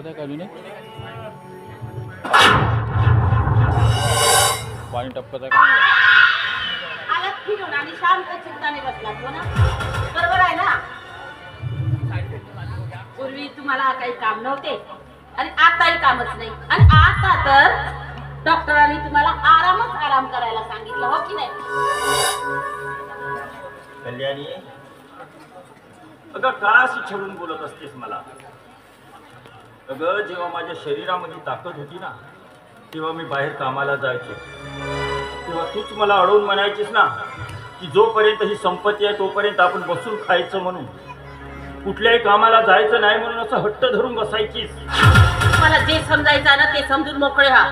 टपकत आहे का अजून? पाणी टपकत आहे का? आलात फिरून आणि शांत चिंताने बसलात हो ना? बरोबर आहे ना? पूर्वी तुम्हाला काही काम नव्हते आणि आताही कामच नाही, आणि आता तर डॉक्टरांनी तुम्हाला आराम करायला सांगितलं, हो की नाही? कल्याणी, अगं का अशी छळून बोलत असतेस मला? अगं जेव्हा माझ्या शरीरामध्ये ताकद होती ना, तेव्हा मी बाहेर कामाला जायचो. तेव्हा तूच मला अडवून म्हणायचीस ना की जोपर्यंत ही संपत्ती आहे तोपर्यंत आपण बसून खायचं म्हणून, कुठल्याही कामाला जायचं नाही म्हणून असं हट्ट धरून बसायचीस. मला जे समजायचं ना ते समजून मोकळे व्हा.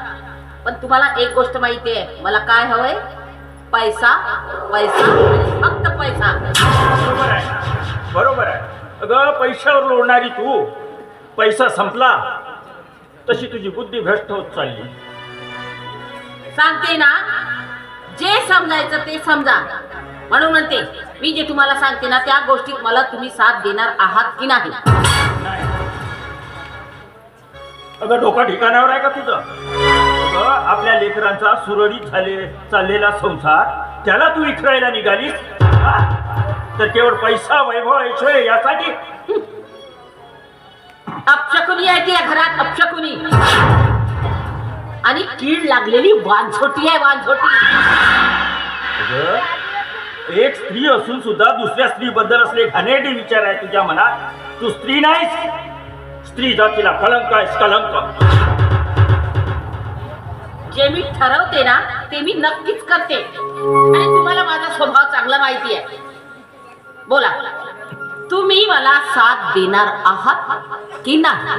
पण तुम्हाला एक गोष्ट माहिती आहे, मला काय हवंय? पैसा, पैसा आणि फक्त पैसा. बरोबर आहे, बरोबर आहे. अगं पैशावर लोळणारी तू, पैसा संपला तशी तुझी बुद्धी भ्रष्ट होत चालली. सांगते ना, जे समजायचं ते समजा. म्हणून म्हणते, मी जे तुम्हाला सांगते ना त्या गोष्टीत मला तुम्ही साथ देणार आहात की नाही? अगं डोका ठिकाणावर आहे का तुझं? अगं आपल्या लेकरांचा सुरळीत चाललेला संसार त्याला तू इथरायला निघालीस तर केवळ पैसा, वैभव, ऐश्वर्य यासाठी? अपशकुनी आहे ती या घरात, अपशकुनी. आणि कीड लागलेली वानझोटी आहे, वानझोटी. एक स्त्री असून सुद्धा दुसऱ्या स्त्री बद्दल असले घाणेरडे विचार आहे तुझ्या मनात. तू स्त्री नाहीस, स्त्री जातीला कलंक आहेस, कलंक. जे मी ठरवते ना ते मी नक्कीच करते, आणि तुम्हाला माझा स्वभाव चांगला माहिती आहे. बोला, तुम्ही मला साथ देणार आहात की नाही?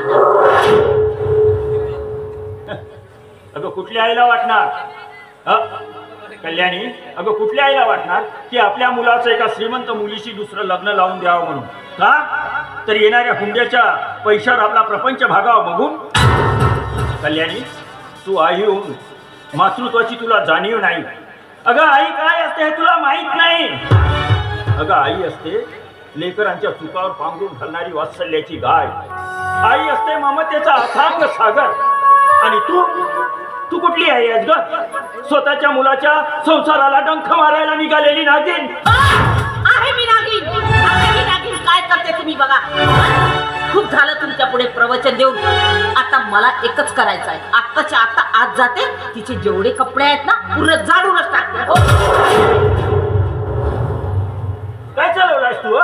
अगं कुठल्या आईला वाटणार कल्याणी, अगं कुठल्या आईला वाटणार की आपल्या मुलाचं एका श्रीमंत मुलीशी दुसरं लग्न लावून द्यावं म्हणून? का तर येणाऱ्या हुंड्याच्या पैशावर आपला प्रपंच भागावा बघून? कल्याणी, तू आई होऊन मातृत्वाची तुला जाणीव नाही. अगं आई काय असते हे तुला माहित नाही. अगं आई असते लेकरांच्या चुकावर पांघरून घालणारी वात्सल्याची गाय. आई असते ममतेचा अथांग सागर. आणि तू कुठली आई आहेस ग? स्वतःच्या मुलाच्या संसाराला डंख मारायला निघालेली नागिन. आहे मी नागिन, आहे मी नागिन. काय करते तुम्ही बघा. खूप झालं तुमच्या पुढे प्रवचन देऊन. आता मला एकच करायचं आहे. आत्ताच्या आता आज जाते, तिचे जेवढे कपडे आहेत ना पूर्ण जाळूनच टाकते. काय चालवलायस तू?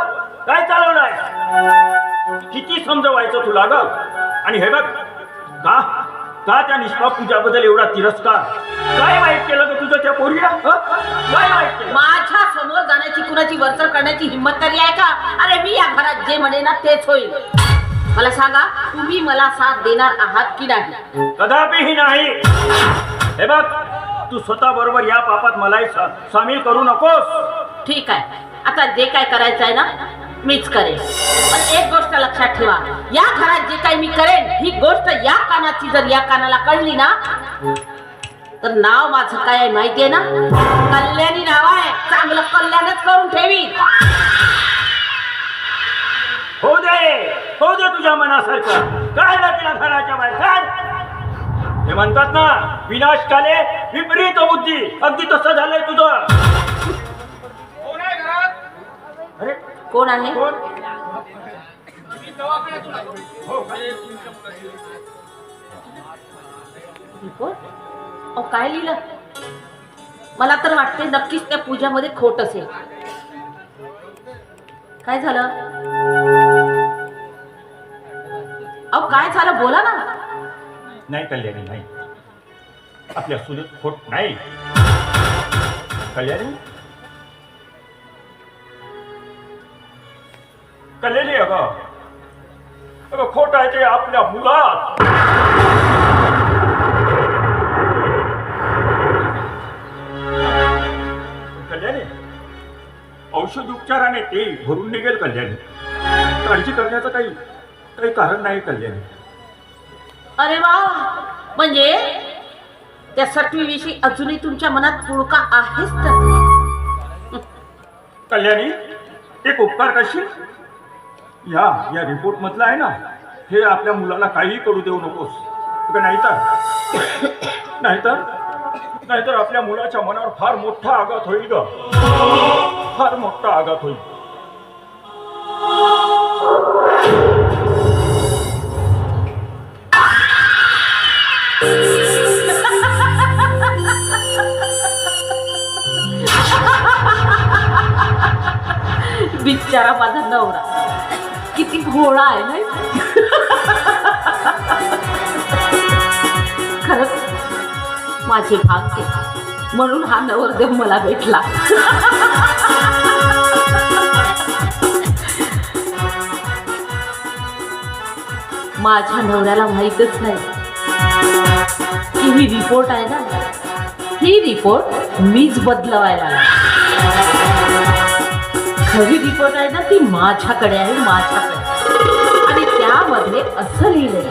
काय चालवलायस? किती समजवायचं तुला ग? आणि हे बघ, का त्या निष्पाप पूजाबद्दल एवढा तिरस्कार? काय वाईट केलं ग तुझं त्या पोरीला? काय वाईट केलं? माझ्या समोर जाण्याची, कुणाची वरचढ करण्याची हिंमत तरी आहे का? अरे मी या घरात जे म्हणे ना तेच होईल. मला सांगा, तुम्ही मला साथ देणार आहात की नाही? कदापिही नाही. हे बघ, तू स्वतः बरोबर या पापात मलाही सामील करू नकोस. ठीक आहे, आता जे काय करायचं आहे ना मीच करेन. पण एक गोष्ट लक्षात ठेवा, या घरात जे काही मी करेन ही गोष्ट या कानाची जर या कानाला कळली ना तर नाव माझं काय आहे माहिती आहे ना? कल्याणी नाव आहे. चांगलं कल्याणच करून ठेवी. हो दे तुझ्या मनासारखं. काय ना तिला घराच्या बाहेर काढ. हे म्हणतात ना, विनाशकाले विपरीत बुद्धी. अगदी तसं झालंय तुझं. अरे कोण आहे? काय लिहिलं? मला तर वाटते नक्कीच त्या पूजामध्ये खोट असेल. काय झालं? अहो काय झालं, बोला ना. नाही कल्याणी, नाही. आपल्या सुनेत खोट नाही. कल्याणी, कल्याणी, अगं खोट आहे ते आपल्या मुलात. कल्याणी, औषध उपचाराने ते भरून निघेल. कल्याणी, काळजी करण्याचं काही कारण नाही. कल्याणी, अरे वा, म्हणजे त्या सटवीविषयी अजूनही तुमच्या मनात पुळका आहेच तर. कल्याणी, एक उपकार करशील? या रिपोर्ट मधला आहे ना, हे आपल्या मुलाला काहीही करू देऊ नकोस. का नाहीतर आपल्या मुलाच्या मनावर फार मोठा आघात होईल ग, फार मोठा आघात होईल. बिचारा माझा नवरा किती घोळा आहे नाही. खरंच माझे भाग्य म्हणून हा नवरदेव मला भेटला. माझ्या नवऱ्याला माहीतच नाही की ही रिपोर्ट आहे ना, ही रिपोर्ट मीच बदलवायला लागली. खरी रिपोर्ट आहे ना ती माझ्याकडे आहे, माझ्याकडे. आणि त्यामध्ये असं लिहिलंय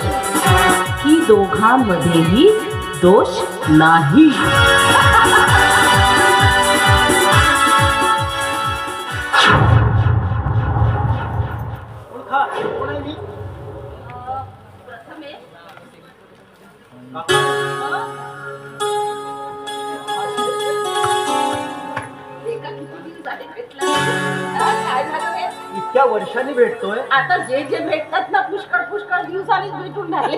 की दोघांमध्येही दोष नाही. इतक्या वर्षांनी भेटतोय. आता जे जे भेटतात ना पुष्कळ दिवसांनीच भेटून राहिले.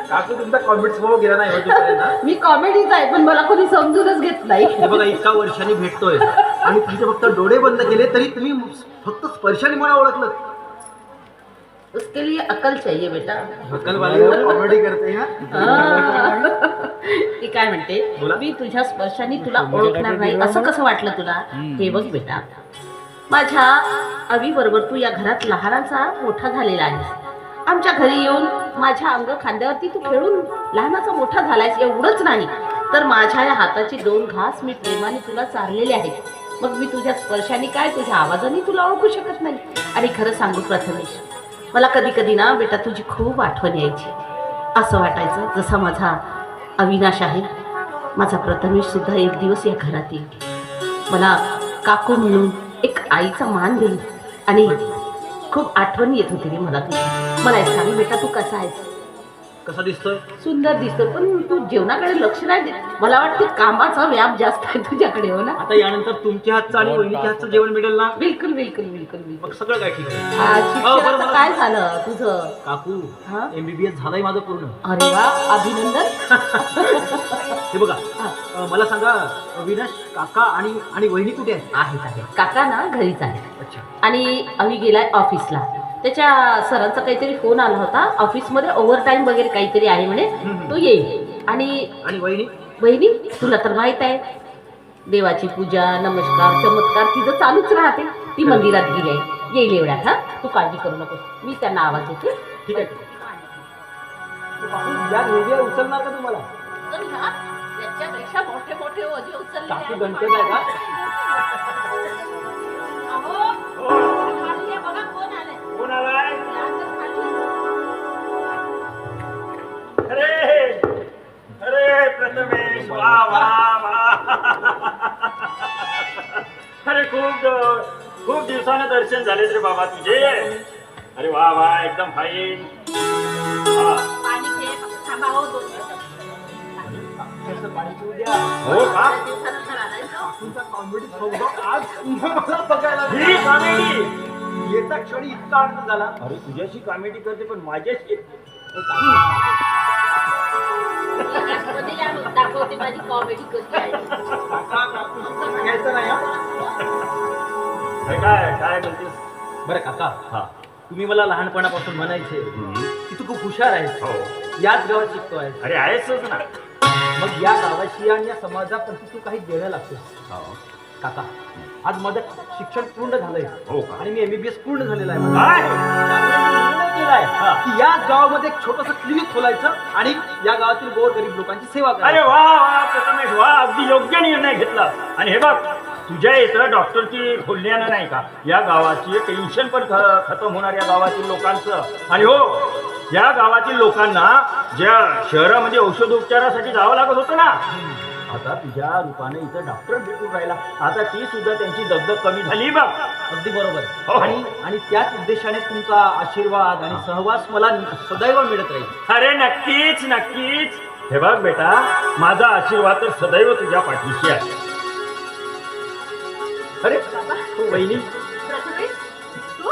काकू तुमचा कॉमेडी स्वभाव गेला नाही होत. मी कॉमेडीच आहे पण मला कोणी समजूनच घेत नाही. हे बघा इतका वर्षांनी भेटतोय आणि तुमचे फक्त डोळे बंद केले तरी तुम्ही फक्त स्पर्शाने मला ओळखलं. उसके लिए अकल चाहिए बेटा. अक्कलवाली कॉमेडी करते ना. ती काय म्हणते, बोला. मी तुझ्या स्पर्शाने तुला ओळखणार नाही असं कसं वाटलं तुला. हे बघ बेटा, माझ्या अवी बरोबर तू या घरात लहानाचा मोठा झालेला आहेस. आमच्या घरी येऊन माझ्या अंग खांद्यावरती तू खेळून लहानाचा मोठा झालायस. एवढंच नाही तर माझ्या या हाताची 2 घास मी प्रेमाने तुला चारलेले आहेत. मग मी तुझ्या स्पर्शाने काय तुझ्या आवाजाने तुला ओळखू शकत नाही. आणि खरं सांगू प्रथमेश, मला कधी कधी ना बेटा तुझी खूप आठवण यायची. असं वाटायचं जसा माझा अविनाश आहे, माझा प्रथमेश सुद्धा एक दिवस या घरात येईल, मला काकू म्हणून एक आईचा मान देईल. आणि खूप आठवण येत होती रे मला तुझी. मला एक सांग बेटा, तू कसा आहेस? कसा दिसतोय? सुंदर दिसतो, पण तू जेवणाकडे लक्ष नाही देत. मला वाटते कामाचा व्याप जास्त आहे तुझ्याकडे. हो ना. आता यानंतर तुमच्या हातचं आणि वहिनीच्या हातचं जेवण मिळेल ना? बिलकुल बिलकुल बिलकुल बिलकुल. मग सगळं काय ठीक आहे. शिक्षणाचं काय झालं तुझं? काकू हा? MBBS झालंय माझं पूर्ण. अरे वा, अभिनंदन. हे बघा मला सांगा, अविनाश काका आणि वहिनी कुठे आहेत? काका ना घरीच आहे. अच्छा. आणि अवी गेलाय ऑफिसला. त्याच्या सरांचा काहीतरी फोन आला होता, ऑफिसमध्ये ओव्हरटाईम वगैरे काहीतरी आहे म्हणे, तो येईल. आणि वहिनी तुला तर माहित आहे, देवाची पूजा नमस्कार चमत्कार तिचं चालूच राहते. ती मंदिरात गेली आहे, येईल एवढ्यात. हा, तू काळजी करू नको, मी त्यांना आवाज देते. ठीक आहे. या निर्णय उचलणार का तुम्हाला? त्याच्यापेक्षा मोठे मोठे ओझे उचलले काकू आहेत. गणपत आहे का? अहो, खाली आहे बघा, कोण आलंय? कोण आलाय? या तर खाली. अरे प्रथमेश, वा वा वा. अरे खूप दिवसानं दर्शन झालेच रे बाबा तुझे. अरे वा वा, एकदम फाईन. पाणी घे, थांबा हो 2 मिनिटं. पाणी पिऊ द्या. हो का? दिवसानंतर आलाय तो. तुमचा कॉमेडी स्वभाव आज पुन्हा मला बघायला ही मिळाला. कॉमेडी येता क्षणी इतका आनंद झाला. अरे तुझ्याशी कॉमेडी करते पण माझ्याशी मध्ये या दाखवते माझी कॉमेडी कशी आहे. काका काकूशी घ्यायचं नाही हा? काय म्हणतेस? बरं काका, हा. तुम्ही मला लहानपणापासून म्हणायचे की तू खूप हुशार आहेस, हो. याच गावात शिकतोय. अरे आहेसच ना. मग या गावाशी आणि या समाजाप्रती तू काही देणं लागतोस. हो. काका, आज माझं शिक्षण पूर्ण झालंय. हो का? आणि मी MBBS पूर्ण झालेला आहे. काय? त्यामुळे मी निर्णय केलाय हा. की याच गावामध्ये एक छोटंसं क्लिनिक खोलायचं आणि या गावातील गोरगरीब लोकांची सेवा अरे करायची. वा वा प्रथमेश, वा, अगदी योग्य निर्णय घेतला. आणि हे बघ, तुझ्या इथं डॉक्टरची खोलण्यानं नाही का या गावाची टेन्शन पण खतम होणार या गावातील लोकांचं. आणि हो, या गावातील लोकांना ज्या शहरामध्ये औषधोपचारासाठी जावं लागत होतं ना, आता तुझ्या रूपाने इथं डॉक्टर भेटून राहिला. आता ती सुद्धा त्यांची दगदग कमी झाली बघ. अगदी बरोबर हो. आणि त्याच उद्देशाने तुमचा आशीर्वाद आणि सहवास मला सदैव मिळत राहील. अरे नक्कीच नक्कीच. हे बघ बेटा, माझा आशीर्वाद तर सदैव तुझ्या पाठीशी आहे. अरे वहिनी, प्रथमेश, तू?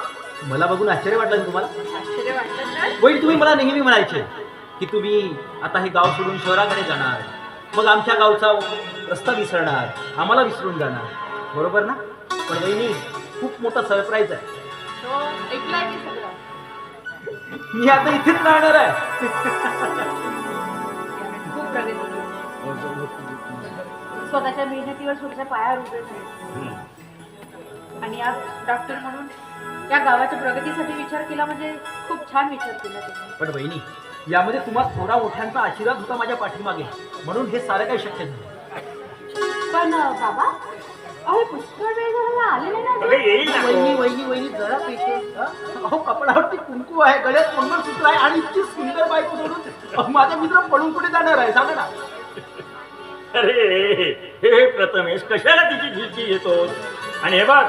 मला बघून आश्चर्य वाटलं ना तुम्हाला? आश्चर्य वाटलं तर? वहिनी, तुम्ही मला नेहमी म्हणायचे की तुम्ही आता हे गाव सोडून शहराकडे जाणार, मग आमच्या गावचा रस्ता विसरणार, आम्हाला विसरून जाणार, बरोबर ना? पण वहिनी, खूप मोठा सरप्राईज आहे. हो, ऐकलंय मी सगळं. मी आता इथेच राहणार आहे. खूप प्रगती केली. स्वतःच्या मेहनतीवर स्वतःच्या पायावर उभे झाले आणि आज डॉक्टर म्हणून या गावाच्या प्रगतीसाठी विचार केला म्हणजे खूप छान विचार केला तुम्ही. पण बहिणी, यामध्ये तुम्हाला थोडा मोठ्यांचा आशीर्वाद होता माझ्या पाठीमागे, म्हणून हे सारं काही शक्य झालं. पण बाबा, अहो पुष्कळ वेळ झाला आलेले ना अगं येईल ना वहिनी तो. वहिनी वहिनी जरा पेशन्स. अहो, कपडावरती कुंकू आहे, गळ्यात मंगळसूत्र आहे आणि इतकी सुंदर बायको सोडून माझा मित्र पळून कुठे जाणार आहे, सांगा ना? अरे हे प्रथमेश, कशाला तिची झिलची येतोस? आणि हे बघ,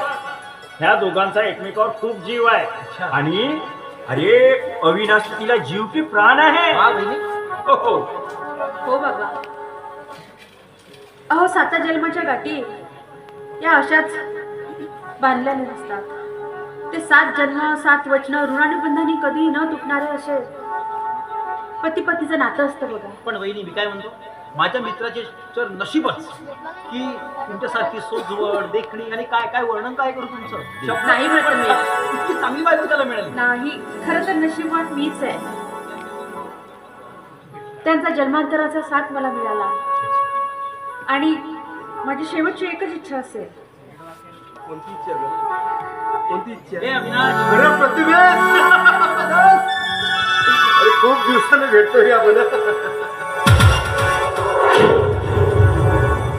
ह्या दोघांचा एकमेकावर खूप जीव आहे. अच्छा. आणि अरे अविनाश तिला जीव की प्राण आहे. हा बहिणी, हो, हो. हो बाबा. अहो, 7 जन्माच्या गाठी या अशाच बांधलेल्या नसतात. ते 7 जन्म 7 वचन ऋणानुबंधाने कधीही न तुटणारे असे पती पतीचं नातं असतं बघा. पण वहिनी, मी काय म्हणतो, माझ्या मित्राचे तर नशीबच की तुमच्यासारखी सोजवळ देखणी आणि काय काय वर्णन काय करू तुमचं. शब्द नाही प्रथमेश. इतकी चांगली बायको त्याला मिळाली. नाही, खरं तर नशिबात मीच आहे. त्यांचा जन्मांतराचा साथ मला मिळाला आणि माझी शेवटची एकच इच्छा असेल. कोणती इच्छा गं? कोणती इच्छा? ए अविनाश, अरे प्रतिभेश! अरे खूप दिवसाने भेटतोय आपण.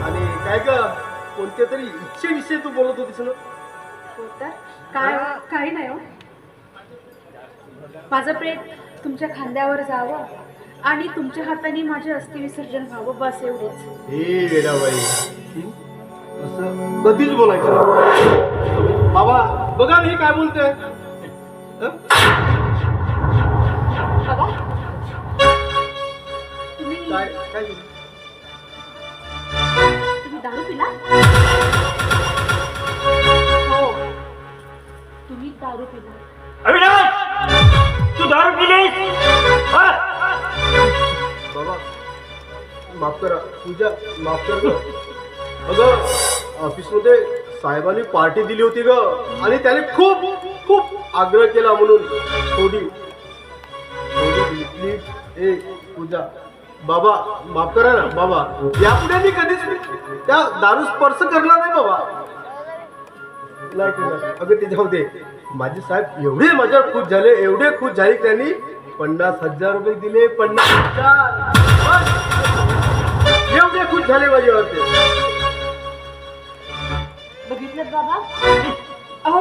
आणि काय ग, कोणत्या तरी इच्छेविषयी तू बोलत होतीस ना? हो तर काय, काही नाही हो. माझं प्रेम तुमच्या खांद्यावर जावं आणि तुमच्या हाताने माझे अस्थि विसर्जन व्हावं, बस एवढेच. हे वेडाबाई, असं कधीच बोलायचं नाही. बाबा बघा मी काय बोलतोय. हं? बघा, तुम्ही काय काय बोलतोय? तुम्ही दारू पिला? हो, तुम्ही दारू पिला. अविनाश, तू दारू पिलीस? हा? बाबा माफ करा, पूजा माफ कर ग. अगं ऑफिसमध्ये साहेबांनी पार्टी दिली होती ग आणि त्याने खूप खूप आग्रह केला म्हणून थोडी प्लीज. ए पूजा, बाबा माफ करा ना बाबा, यापुढे मी कधीच त्या दारू स्पर्श करणार नाही बाबा. नाही करणार. अगं ते जाऊ दे. माझे साहेब एवढे माझ्यावर खुश झाले, एवढे खुश झाले की त्यांनी 50,000 रुपये दिले. 50,000 एवढे खुश झाले माझ्यावर ते. बघितलं बाबा, अहो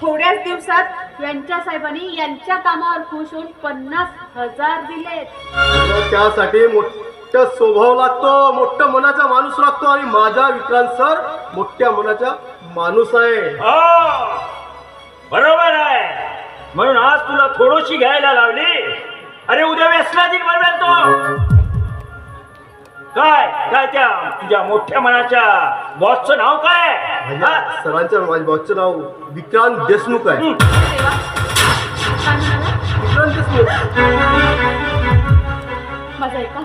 थोड्याच दिवसात यांच्या साहेबांनी यांच्या कामावर खुश होऊन 50,000 दिलेत. त्यासाठी मोठा स्वभाव लागतो, मोठ्या मनाचा माणूस लागतो आणि माझा विक्रांत सर मोठ्या मनाचा माणूस आहे. हो, बरोबर आहे. म्हणून आज तुला थोडीशी घ्यायला लावली. अरे उद्या व्यसनाधीन बनवेल तो. काय काय त्या तुझ्या मोठ्या मनाच्या बॉसचं नाव काय? माझ्या सरांच्या माझ्या बॉसचं नाव विक्रांत देशमुख आहे. देवा, काय म्हणाला? विक्रांत देशमुख. माझा ऐका,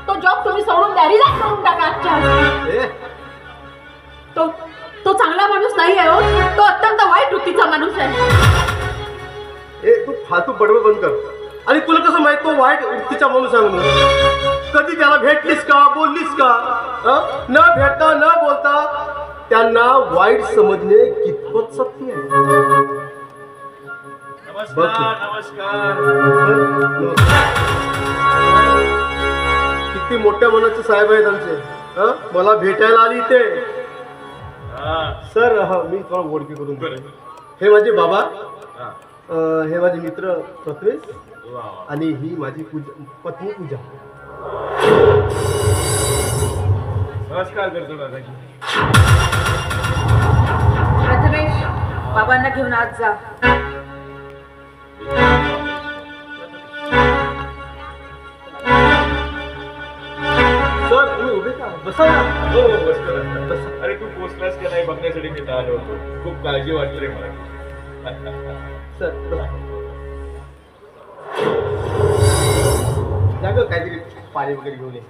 तो जॉब तुम्ही सोडून द्या, रिझाईन करून टाका आजच्या आज. ए, तो चांगला माणूस नाही आहे हो, तो अत्यंत वाईट वृत्तीचा माणूस आहे. ए तू फालतू बडबड बंद कर. आणि तुला कसं माहित तो वाईट वृत्तीचा माणूस आहे म्हणून? कधी त्याला भेटलीस का, बोललीस का? हं? न भेटता न बोलता त्यांना वाईट समजणे कितपत सत्य आहे? बघ तू. किती मोठ्या मनाचे साहेब आहेत आमचे. हं? मला भेटायला आली इथे. सर मी थोडा ओळखी करून देतो. हे माझे बाबा, हे माझे मित्र प्रथमेश आणि ही माझी पत्नी पूजा. नमस्कार करतो दादाजी. प्रथमेश बाबांना घेऊन आज जा. सर तुम्ही उभे का बसा ना. हो बसतो ना. अरे तू पोचलास का नाही बघण्यासाठी मी इथं आलो होतो. खूप काळजी वाटते रे मला. सर बसा. जा गं, काहीतरी पाणी वगैरे घेऊन ये.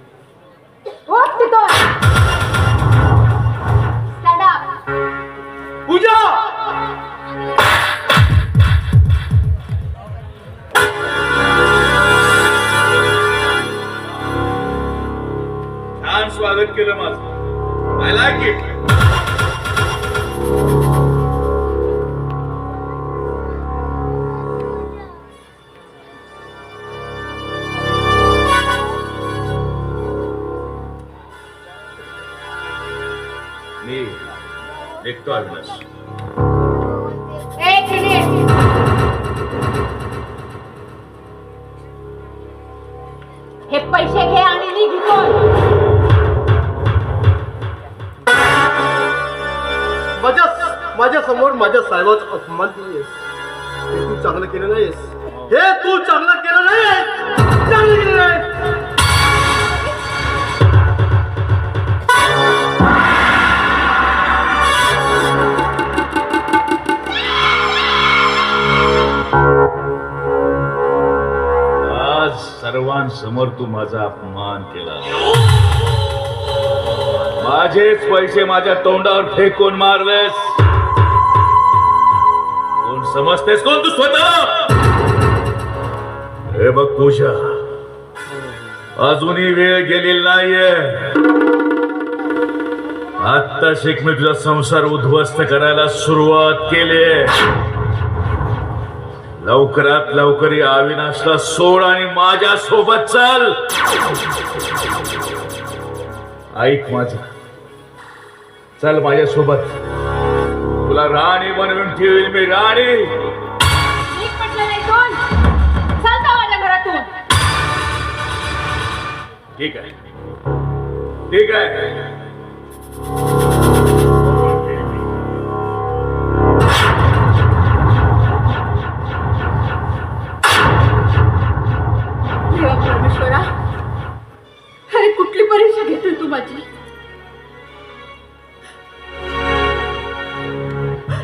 उठ तिथून. Stand up. पूजा छान स्वागत केलं माझं. I like it. मी निघतो अविनाश. एक मिनिट. हे पैसे घे आणि निघ इथून. माझ्या समोर माझ्या साहेबाचा अपमान केलीस. हे तू चांगलं केलं नाहीस. हे तू चांगलं केलं नाहीस. चांगलं केलं नाहीस. आज सर्वांसमोर तू माझा अपमान केला. माझेच पैसे माझ्या तोंडावर फेकून मारलेस. कोण समजतेस? कोण तू स्वतः? हे बघ पूजा, अजूनही वेळ गेलेली नाहीये. आत्ता शिक मी तुझा संसार उद्ध्वस्त करायला सुरुवात केली. लवकरात लवकर या अविनाशला सोड आणि माझ्या सोबत चल. ऐक माझं, चल माझ्या सोबत. तुला राणी बनवून ठेवील मी. राणी. नीट म्हटलं नाही कोण. चालता माझ्या घरातून. ठीक आहे, ठीक आहे. देवा परमेश्वरा, अरे कुठली परीक्षा घेतली तू माझी.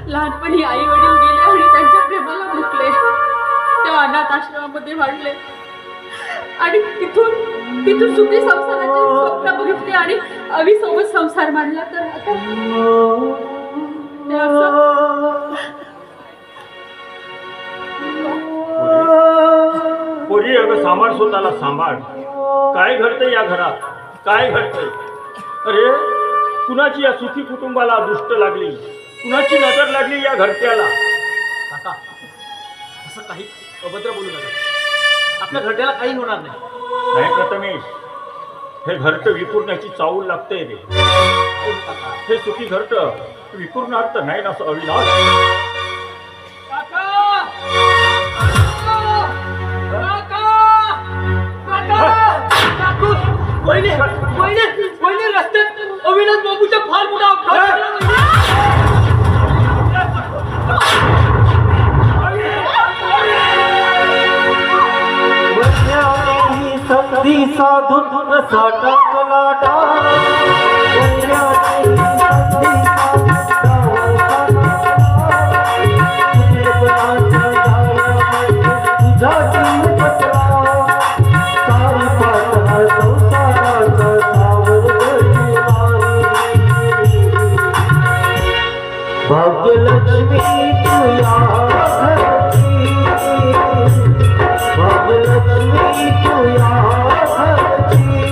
लहानपणी आई वडील गेले आणि त्यांच्या प्रेमाला मुकले. तेव्हा अनाथ आश्रमामध्ये वाढले आणि तिथून सुखी संसाराचे स्वप्न बघितले आणि अविसोबत संसार मांडला. तर आता ते असं. पोरी अगं सांभाळ स्वतःला, सांभाळ. काय घडतंय या घरात? काय घडतंय? अरे कुणाची या सुखी कुटुंबाला दृष्ट लागली? कुणाची नजर लागली या घरट्याला? काका, असं काही अभद्र बोलू नका. आपल्या घरट्याला काही होणार नाही. नाही प्रथमेश, हे घरट विखुरण्याची चाऊल लागते रे. हे सुखी घरट विखुरणार तर नाही ना अविनाश? रस्त्यात अविनाश बाबूचा फार मोठा अपघात. संधी साधून साठा कलाटा. भाग्यलक्ष्मी तुया घरची, भाग्यलक्ष्मी तुया घरची.